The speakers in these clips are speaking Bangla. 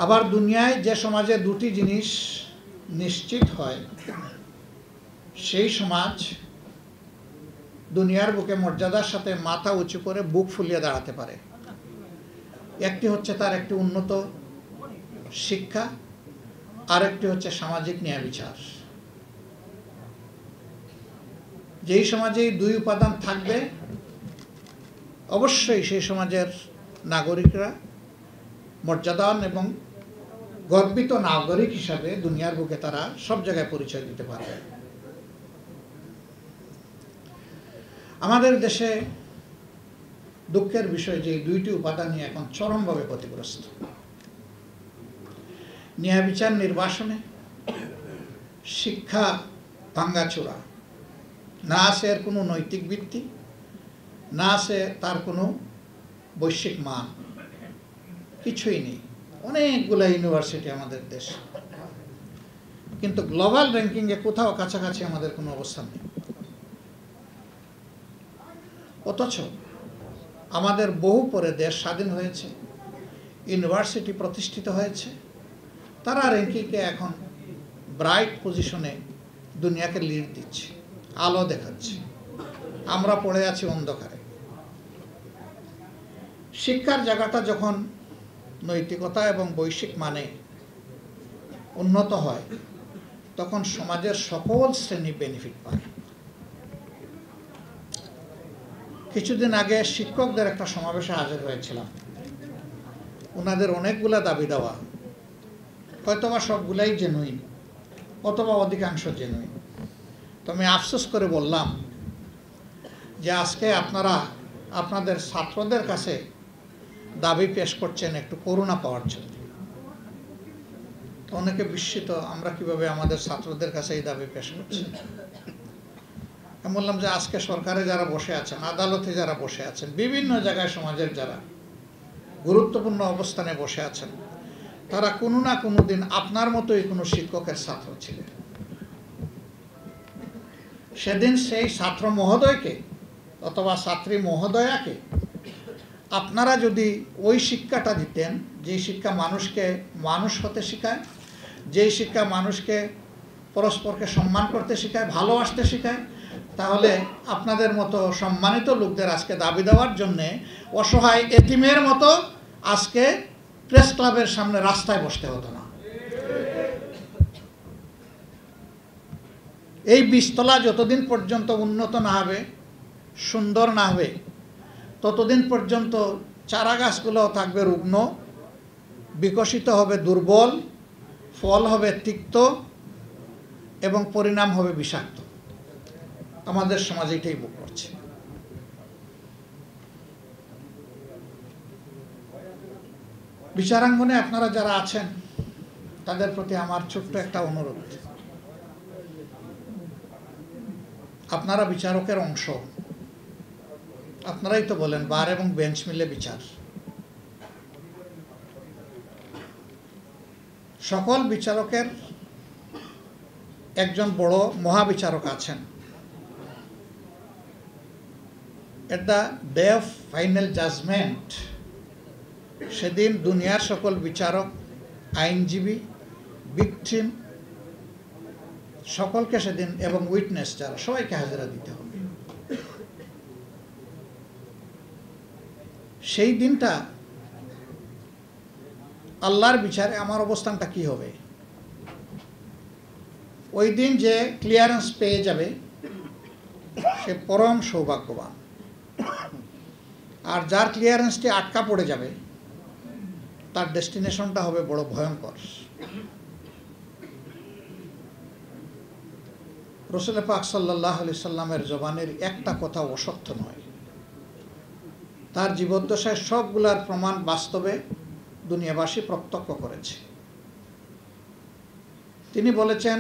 আবার দুনিয়ায় যে সমাজে দুটি জিনিস নিশ্চিত হয় সেই সমাজ দুনিয়ার বুকে মর্যাদার সাথে মাথা উঁচু করে বুক ফুলিয়ে দাঁড়াতে পারে। একটি হচ্ছে তার একটি উন্নত শিক্ষা, আর একটি হচ্ছে সামাজিক ন্যায় বিচার। যেই সমাজে দুই উপাদান থাকবে অবশ্যই সেই সমাজের নাগরিকরা মর্যাদাবান এবং গর্বিত নাগরিক হিসাবে দুনিয়ার বুকে তারা সব জায়গায় পরিচয় দিতে পারবে। আমাদের দেশে দুঃখের বিষয় যে দুইটি উপাদানই এখন চরমভাবে ক্ষতিগ্রস্ত। ন্যায় বিচার নির্বাসনে, শিক্ষা ভাঙ্গাচোরা, না আছে এর কোনো নৈতিক ভিত্তি, না আছে তার কোনো বৈশ্বিক মান, কিছুই নেই। অনেকগুলো ইউনিভার্সিটি আমাদের দেশে, কিন্তু গ্লোবাল র্যাঙ্কিংয়ে কোথাও কাছাকাছি আমাদের কোনো অবস্থান নেই। অথচ আমাদের বহু পরে দেশ স্বাধীন হয়েছে, ইউনিভার্সিটি প্রতিষ্ঠিত হয়েছে, তারা র্যাঙ্কিংয়ে এখন ব্রাইট পজিশনে দুনিয়াকে লিড দিচ্ছে, আলো দেখাচ্ছে। আমরা পড়ে আছি অন্ধকারে। শিক্ষার জায়গাটা যখন নৈতিকতা এবং বৈশ্বিক মানে উন্নত হয় তখন সমাজের সকল শ্রেণী বেনিফিট পায়। কিছুদিন আগে শিক্ষকদের একটা সমাবেশে হাজির হয়েছিলাম। ওনাদের অনেকগুলা দাবি দেওয়া, হয়তোবা সবগুলাই জেনুইন অথবা অধিকাংশ জেনুইন। তো আমি আফসোস করে বললাম যে আজকে আপনারা আপনাদের ছাত্রদের কাছে দাবি পেশ করছেন একটু করুণা পাওয়ার জন্য। তো অনেকে বিস্মিত, আমরা কিভাবে আমাদের ছাত্রদের কাছে এই দাবি পেশ করছি। আমি বললাম যে আজকে সরকারে যারা বসে আছেন, আদালতে যারা বসে আছেন, বিভিন্ন জায়গায় সমাজের যারা গুরুত্বপূর্ণ অবস্থানে বসে আছেন, তারা কোনো না কোনো দিন আপনার মতোই কোনো শিক্ষকের ছাত্র ছিলেন। সেদিন সেই ছাত্র মহোদয়কে অথবা ছাত্রী মহোদয়াকে আপনারা যদি ওই শিক্ষাটা দিতেন, যে শিক্ষা মানুষকে মানুষ হতে শেখায়, যেই শিক্ষা মানুষকে পরস্পরকে সম্মান করতে শেখায়, ভালোবাসতে শেখায়, তাহলে আপনাদের মতো সম্মানিত লোকদের আজকে দাবি দেওয়ার জন্যে অসহায় এতিমের মতো আজকে প্রেস ক্লাবের সামনে রাস্তায় বসতে হতো না। এই বীজতলা যতদিন পর্যন্ত উন্নত না হবে, সুন্দর না হবে, ততদিন পর্যন্ত চারা গাছগুলো থাকবে রুগ্ন, বিকশিত হবে দুর্বল, ফল হবে তিক্ত এবং পরিণাম হবে বিষাক্ত। আমাদের সমাজে এটাই ভোগ করছে। বিচারাঙ্গনে আপনারা যারা আছেন তাদের প্রতি আমার ছোট্ট একটা অনুরোধ, আপনারা বিচারকের অংশ। আপনারাই তো বলেন বার এবং বেঞ্চ মিলে বিচার। সকল বিচারকের একজন বড় মহাবিচারক আছেন। At the day of final judgement সেদিন দুনিয়ার সকল বিচারক, আইনজীবী, ভিকটিম সকলকে সেদিন এবং উইটনেস যারা সবাইকে হাজিরা দিতে হবে। সেই দিনটা আল্লাহর বিচারে আমার অবস্থানটা কি হবে? ওই দিন যে ক্লিয়ারেন্স পেয়ে যাবে সে পরম সৌভাগ্যবান, আর যার ক্লিয়ারেন্সটি আটকা পড়ে যাবে তার ডেস্টিনেশনটা হবে বড় ভয়ঙ্কর। রাসূল পাক সাল্লাল্লাহু আলাইহি সাল্লামের জবানের একটা কথা অসত্য নয়। তার জীবদ্দশায় সবগুলার প্রমাণ বাস্তবে দুনিয়াবাসী প্রত্যক্ষ করেছে। তিনি বলেছেন,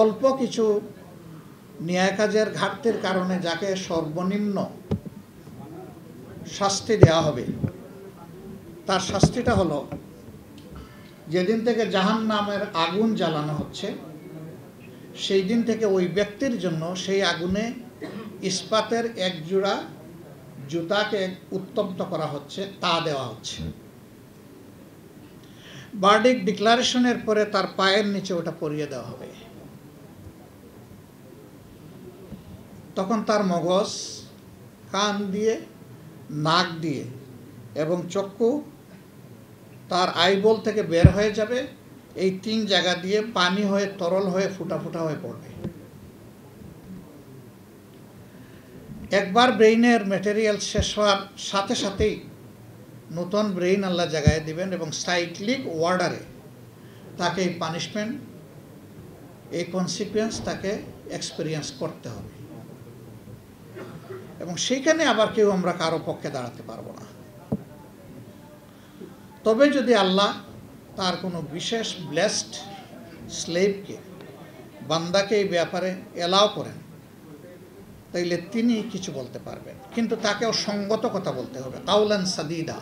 অল্প কিছু ন্যায় কাজের ঘাটতির কারণে যাকে সর্বনিম্ন শাস্তি দেওয়া হবে, তার শাস্তিটা হলো যেদিন থেকে জাহান্নামের আগুন জ্বালানো হচ্ছে সেই দিন থেকে ওই ব্যক্তির জন্য সেই আগুনে ইস্পাতের এক জোড়া জুতাকে উত্তপ্ত করা হচ্ছে, তা দেওয়া হচ্ছে। ভার্ডিক্ট ডিক্লারেশনের পরে তার পায়ের নিচে ওটা পরিয়ে দেওয়া হবে। তখন তার মগজ, কান দিয়ে, নাক দিয়ে এবং চক্ষু তার আইবল থেকে বের হয়ে যাবে। এই 3 জায়গা দিয়ে পানি হয়ে তরল হয়ে ফুটা ফুটা হয়ে পড়বে। একবার ব্রেইনের ম্যাটেরিয়াল শেষ হওয়ার সাথে সাথেই নতুন ব্রেইন আল্লাহ জায়গায় দিবেন এবং সাইক্লিক ওয়ার্ডারে তাকে এই পানিশমেন্ট, এই কনসিকুয়েন্স তাকে এক্সপিরিয়েন্স করতে হবে। এবং সেইখানে আবার কেউ আমরা কারো পক্ষে দাঁড়াতে পারবো না। তবে যদি আল্লাহ তার কোনো বিশেষ ব্লেসড স্লেভকে, বান্দাকে এই ব্যাপারে এলাও করেন, তাইলে তিনি কিছু বলতে পারবেন, কিন্তু তাকেও সঙ্গত কথা বলতে হবে। কাউলান সাদিদা,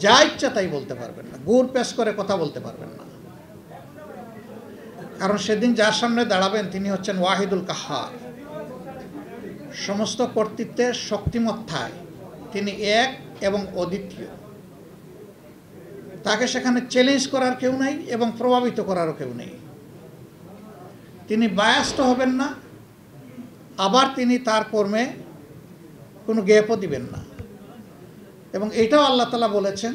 যা ইচ্ছা তাই বলতে পারবেন না, গুড় পেশ করে কথা বলতে পারবেন না। কারণ সেদিন যার সামনে দাঁড়াবেন তিনি হচ্ছেন ওয়াহিদুল কাহার, সমস্ত কর্তৃত্বের শক্তিমত্তায় তিনি এক এবং অদ্বিতীয়। তাকে সেখানে চ্যালেঞ্জ করার কেউ নাই এবং প্রভাবিত করারও কেউ নেই। তিনি বায়াস্ট হবেন না, আবার তিনি তার কর্মে কোনো গ্যাপও দিবেন না। এবং এটাও আল্লাহ তাআলা বলেছেন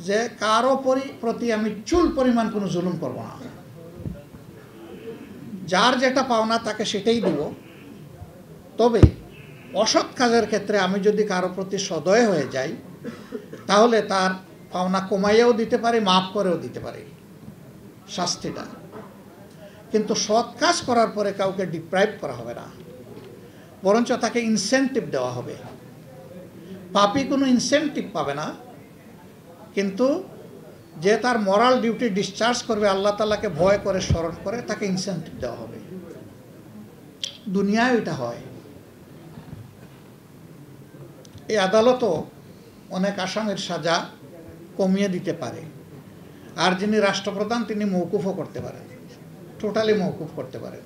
যে কারো প্রতি আমি চুল পরিমাণ কোনো জুলুম করব না, যার যেটা পাওনা তাকে সেটাই দিব। তবে অসৎ কাজের ক্ষেত্রে আমি যদি কারো প্রতি সদয় হয়ে যাই, তাহলে তার পাওনা কমাইয়াও দিতে পারি, মাফ করেও দিতে পারি শাস্তিটা। কিন্তু সৎ কাজ করার পরে কাউকে ডিপ্রাইভ করা হবে না, বরঞ্চ তাকে ইনসেন্টিভ দেওয়া হবে। পাপী কোনো ইনসেন্টিভ পাবে না, কিন্তু যে তার মরাল ডিউটি ডিসচার্জ করবে, আল্লাহ তাআলাকে ভয় করে স্মরণ করে, তাকে ইনসেন্টিভ দেওয়া হবে। দুনিয়ায় এটা হয়। এই আদালতও অনেক আসামির সাজা কমিয়ে দিতে পারে, আর যিনি রাষ্ট্রপ্রধান তিনি মওকুফও করতে পারেন, টোটালি মওকুফ করতে পারেন।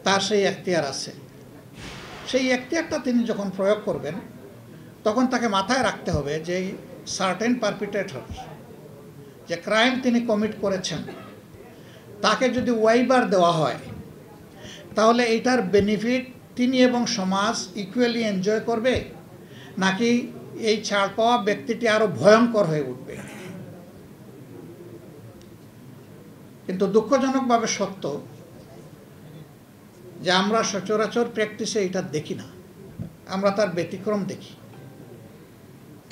তার সেই এখতিয়ার আছে। সেই এখতিয়ারটা তিনি যখন প্রয়োগ করবেন, তখন তাকে মাথায় রাখতে হবে যে সার্টেন পারপিট্রেটর, যে ক্রাইম তিনি কমিট করেছেন, তাকে যদি ওয়াইবার দেওয়া হয়, তাহলে এইটার বেনিফিট তিনি এবং সমাজ ইকুয়ালি এনজয় করবে, নাকি এই ছাড় পাওয়া ব্যক্তিটি আরো ভয়ঙ্কর হয়ে উঠবে। কিন্তু দুঃখজনকভাবে সত্য যে আমরা সচরাচর প্র্যাকটিসে এটা দেখি না, আমরা তার ব্যতিক্রম দেখি।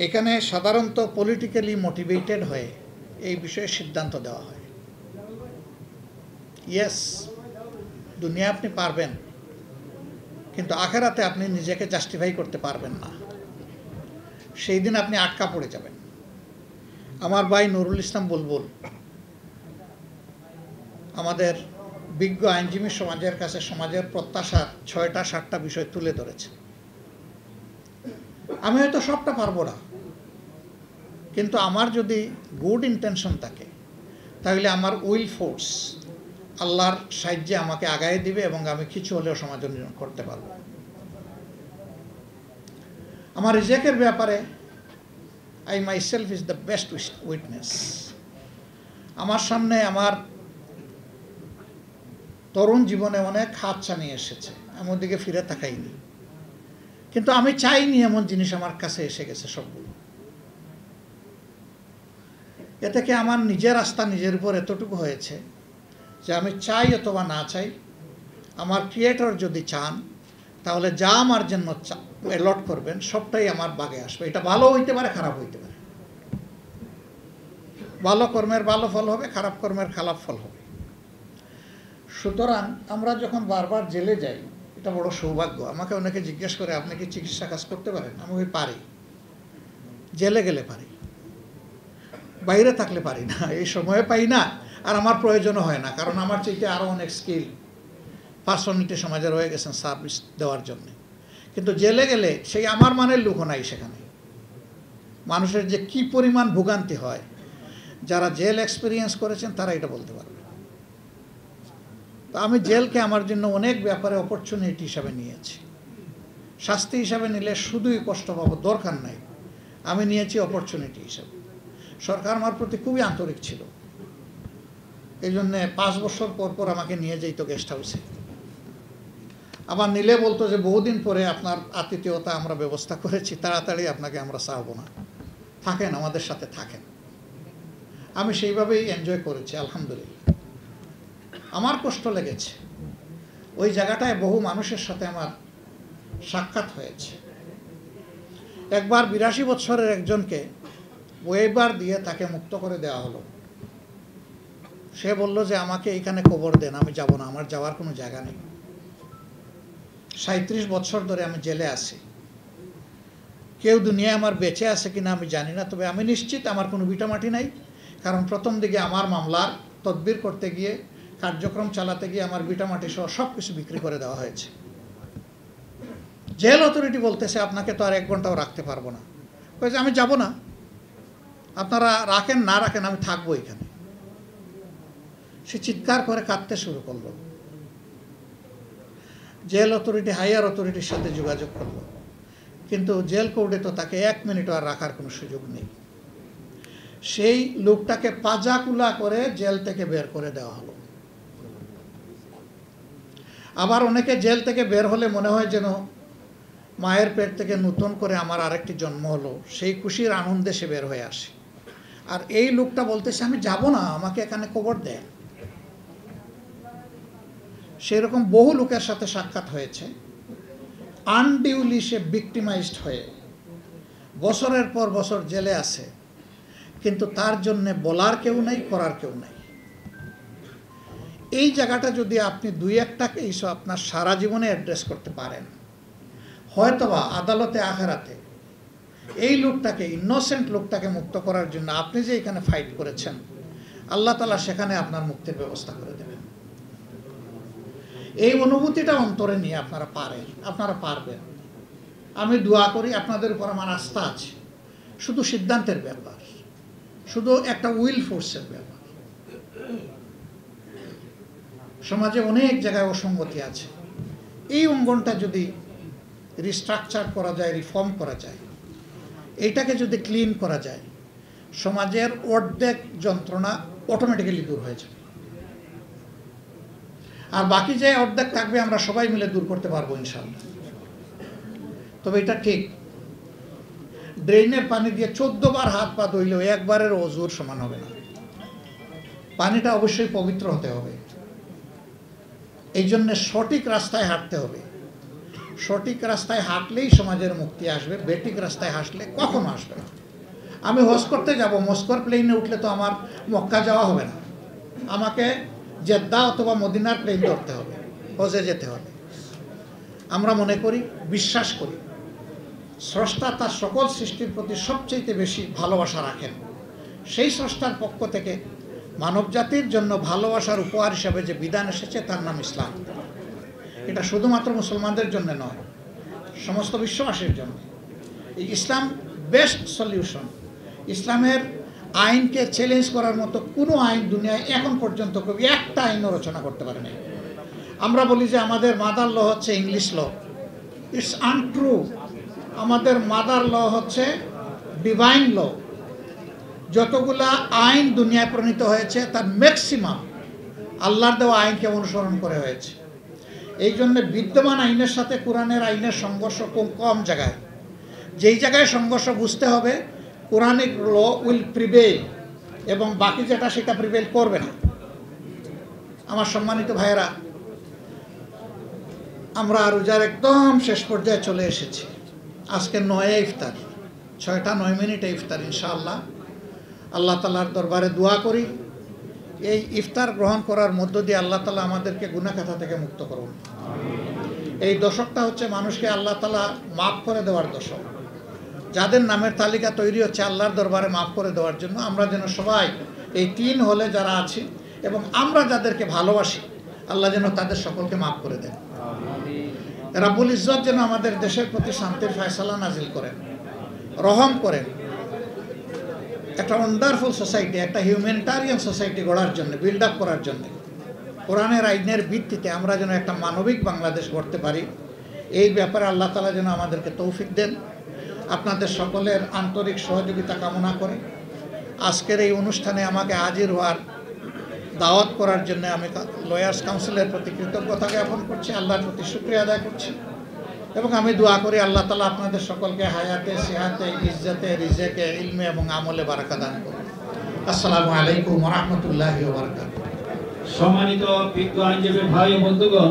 এখানে সাধারণত পলিটিক্যালি মোটিভেটেড হয়ে এই বিষয়ে সিদ্ধান্ত দেওয়া হয়। ইয়েস, দুনিয়া আপনি পারবেন, কিন্তু আখেরাতে আপনি নিজেকে জাস্টিফাই করতে পারবেন না। সেই দিন আপনি আটকা পড়ে যাবেন। আমার ভাই নুরুল ইসলাম বুলবুল আমাদের বিজ্ঞ আইনজীবী সমাজের কাছে সমাজের প্রত্যাশার 6টা-7টা বিষয় তুলে ধরেছে। আমি হয়তো সবটা পারবো না, কিন্তু আমার যদি গুড ইন্টেনশন থাকে, তাহলে আমার উইল ফোর্স আল্লাহর সাহায্যে আমাকে আগায় দিবে এবং আমি কিছু হলেও সমাজ উন্নয়ন করতে পারবো। আমার রিজেকের ব্যাপারে I my self is the best witness. আমার সামনে আমার তরুণ জীবনে অনেক হাত ছানিয়ে এসেছে, আমি ওদিকে ফিরে তাকাইনি, কিন্তু আমি চাইনি এমন জিনিস আমার কাছে এসে গেছে সবগুলো। এ থেকে আমার নিজের আস্থা নিজের উপর এতটুকু হয়েছে যে আমি চাই অথবা না চাই, আমার ক্রিয়েটর যদি চান, তাহলে যা আমার জন্য অ্যালট করবেন সবটাই আমার ভাগে আসবে। এটা ভালো হইতে পারে, খারাপ হইতে পারে। ভালো কর্মের ভালো ফল হবে, খারাপ কর্মের খারাপ ফল হবে। সুতরাং আমরা যখন বারবার জেলে যাই, এটা বড় সৌভাগ্য। আমাকে অনেকে জিজ্ঞেস করে, আপনি কি চিকিৎসা কাজ করতে পারেন? আমি পারি, জেলে গেলে পারি, বাইরে থাকলে পারি না। এই সময়ে পাই না, আর আমার প্রয়োজনও হয় না, কারণ আমার চাইতে আরও অনেক স্কিল পার্সোনালিটি সমাজে রয়ে গেছেন সার্ভিস দেওয়ার জন্য। কিন্তু জেলে গেলে সেই আমার মানের লোকও নাই সেখানে। মানুষের যে কি পরিমাণ ভোগান্তি হয়, যারা জেল এক্সপিরিয়েন্স করেছেন তারা এটা বলতে পারবে। তো আমি জেলকে আমার জন্য অনেক ব্যাপারে অপরচুনিটি হিসাবে নিয়েছি। শাস্তি হিসাবে নিলে শুধুই কষ্ট পাবো, দরকার নাই। আমি নিয়েছি অপরচুনিটি হিসাবে। সরকার আমার প্রতি খুবই আন্তরিক ছিল। এই জন্যে 5 বছর পর পর আমাকে নিয়ে যেত গেস্ট হাউসে। আবার নিলে বলতো যে বহুদিন পরে আপনার আতিথেয়তা আমরা ব্যবস্থা করেছি, তাড়াতাড়ি আপনাকে আমরা চাইবো না, থাকেন, আমাদের সাথে থাকেন। আমি সেইভাবেই এনজয় করেছি আলহামদুলিল্লাহ। আমার কষ্ট লেগেছে, ওই জায়গাটায় বহু মানুষের সাথে আমার সাক্ষাৎ হয়েছে। একবার 82 বছরের একজনকে ওয়েবার দিয়ে তাকে মুক্ত করে দেওয়া হলো। সে বলল যে আমাকে এইখানে কবর দেন, আমি যাব না, আমার যাওয়ার কোনো জায়গা নেই। 37 বছর ধরে আমি জেলে আছি। কেউ দুনিয়ায় আমার বেঁচে আছে কিনা আমি জানি না, তবে আমি নিশ্চিত আমার কোনো ভিটামাটি নাই। কারণ প্রথম দিকে আমার মামলার তদবির করতে গিয়ে, কার্যক্রম চালাতে গিয়ে আমার ভিটামাটি সহ সব কিছু বিক্রি করে দেওয়া হয়েছে। জেল অথরিটি বলতেছে আপনাকে তো আর 1 ঘন্টাও রাখতে পারবো না। বলছে আমি যাব না, আপনারা রাখেন না রাখেন, আমি থাকবো এখানে। সে চিৎকার করে কাঁদতে শুরু করলো। জেল অথরিটি হাইয়ার অথরিটির সাথে যোগাযোগ করলো, কিন্তু জেল কোর্টে তো তাকে 1 মিনিটও আর রাখার কোনো সুযোগ নেই। সেই লোকটাকে পাজাকুলা করে জেল থেকে বের করে দেওয়া হলো। আবার অনেকে জেল থেকে বের হলে মনে হয় যেন মায়ের পেট থেকে নতুন করে আমার আরেকটি জন্ম হলো, সেই খুশির আনন্দে সে বের হয়ে আসে। আর এই লোকটা বলতেছে আমি যাব না, আমাকে এখানে কবর দেন। সেরকম বহু লোকের সাথে সাক্ষাৎ হয়েছে। আনডিউলি সে ভিক্টিমাইজড হয়ে বছরের পর বছর জেলে আছে, কিন্তু তার জন্য বলার কেউ নাই, করার কেউ নাই। এই জায়গাটা যদি আপনি 2-1টাকে আপনার সারা জীবনে অ্যাড্রেস করতে পারেন, হয়তোবা আদালতে আখেরাতে এই লোকটাকে, ইনোসেন্ট লোকটাকে মুক্ত করার জন্য আপনি যে এখানে ফাইট করেছেন, আল্লাহ তাআলা সেখানে আপনার মুক্তির ব্যবস্থা করে দেবেন। এই অনুভূতিটা অন্তরে নিয়ে আপনারা পারবেন। আমি দোয়া করি, আপনাদের উপর আমার আস্থা আছে। শুধু সিদ্ধান্তের ব্যাপার, শুধু একটা উইল ফোর্সের ব্যাপার। সমাজে অনেক জায়গায় অসঙ্গতি আছে। এই অঙ্গনটা যদি রিস্ট্রাকচার করা যায়, রিফর্ম করা যায়, এইটাকে যদি ক্লিন করা যায়, সমাজের অর্ধেক যন্ত্রণা অটোমেটিক্যালি দূর হয়ে যাবে। আর বাকি যে অর্ধেক থাকবে আমরা সবাই মিলে দূর করতে পারবো ইনশাআল্লাহ। তবে এটা ঠিক, ড্রেনের পানি দিয়ে 14 বার হাত পা ধুইলেও একবারের ওযুর সমান হবে না। পানিটা অবশ্যই পবিত্র হতে হবে। এই জন্য সঠিক রাস্তায় হাঁটতে হবে। সঠিক রাস্তায় হাঁটলেই সমাজের মুক্তি আসবে, বেঠিক রাস্তায় হাঁটলে কখনো আসবে না। আমি হজ করতে যাব, মস্কোর প্লেনে উঠলে তো আমার মক্কা যাওয়া হবে না, আমাকে জেদ্দা অথবা মদিনার প্লেন ধরতে হবে, হজে যেতে হবে। আমরা মনে করি, বিশ্বাস করি, স্রষ্টা তার সকল সৃষ্টির প্রতি সবচেয়ে বেশি ভালোবাসা রাখেন। সেই স্রষ্টার পক্ষ থেকে মানব জাতির জন্য ভালোবাসার উপহার হিসাবে যে বিধান এসেছে তার নাম ইসলাম। এটা শুধুমাত্র মুসলমানদের জন্য নয়, সমস্ত বিশ্ববাসীর জন্য। এই ইসলাম বেস্ট সলিউশন। ইসলামের আইনকে চ্যালেঞ্জ করার মতো কোনো আইন দুনিয়ায় এখন পর্যন্ত কবি একটা আইনও রচনা করতে পারে নাই। আমরা বলি যে আমাদের মাদার ল হচ্ছে ইংলিশ ল, ইটস আনট্রু। আমাদের মাদার ল হচ্ছে ডিভাইন ল। যতগুলা আইন দুনিয়ায় প্রণীত হয়েছে তার ম্যাক্সিমাম আল্লাহর দেওয়া আইনকে অনুসরণ করে হয়েছে। এই জন্য বিদ্যমান আইনের সাথে কোরআনের আইনের সংঘর্ষ কম জায়গায়। যেই জায়গায় সংঘর্ষ বুঝতে হবে, কোরআনিক ল উইল প্রিভেইল, এবং বাকি যেটা সেটা প্রিভেইল করবে না। আমার সম্মানিত ভাইয়েরা, আমরা রোজার একদম শেষ পর্যায়ে চলে এসেছি। আজকে 9 ইফতার, 6টা 9 ইফতার। ইনশাআল্লাহ আল্লাহ তাআলার দরবারে দোয়া করি, এই ইফতার গ্রহণ করার মধ্য দিয়ে আল্লাহ তাআলা আমাদেরকে গুনাহ খাতা থেকে মুক্ত করুন। এই দশকটা হচ্ছে মানুষকে আল্লাহ তাআলা মাফ করে দেওয়ার দশক। যাদের নামের তালিকা তৈরি হচ্ছে আল্লাহর দরবারে মাফ করে দেওয়ার জন্য, আমরা যেন সবাই এই 3 হলে যারা আছি এবং আমরা যাদেরকে ভালোবাসি, আল্লাহ যেন তাদের সকলকে মাফ করে দেন। রাব্বুল ইজ্জত যেন আমাদের দেশের প্রতি শান্তির ফয়সালা নাজিল করেন, রহম করেন। একটা ওয়ান্ডারফুল সোসাইটি, একটা হিউম্যানিটারিয়ান সোসাইটি গড়ার জন্য, বিল্ড আপ করার জন্য কোরআনের আইনের ভিত্তিতে আমরা যেন একটা মানবিক বাংলাদেশ গড়তে পারি, এই ব্যাপারে আল্লাহ তাআলা যেন আমাদেরকে তৌফিক দেন। আপনাদের সকলের আন্তরিক সহযোগিতা কামনা করে আজকের এই অনুষ্ঠানে আমাকে হাজির হওয়ার দাওয়াত করার জন্য আমি লয়ার্স কাউন্সিলের প্রতি কৃতজ্ঞতা জ্ঞাপন করছি, আল্লাহর প্রতি শুকরিয়া আদায় করছি এবং আমি দোয়া করি আল্লাহ তাআলা আপনাদের সকলকে হায়াতে, সিহাতে, ইজ্জতে, রিজেকে, ইলমে এবং আমলে বারাকা দান করুন। আসসালামু আলাইকুম ওয়া রাহমাতুল্লাহি ওয়া বারাকাতুহু। সম্মানিত বিজ্ঞ আইনজীবী ভাই ও বন্ধুগণ,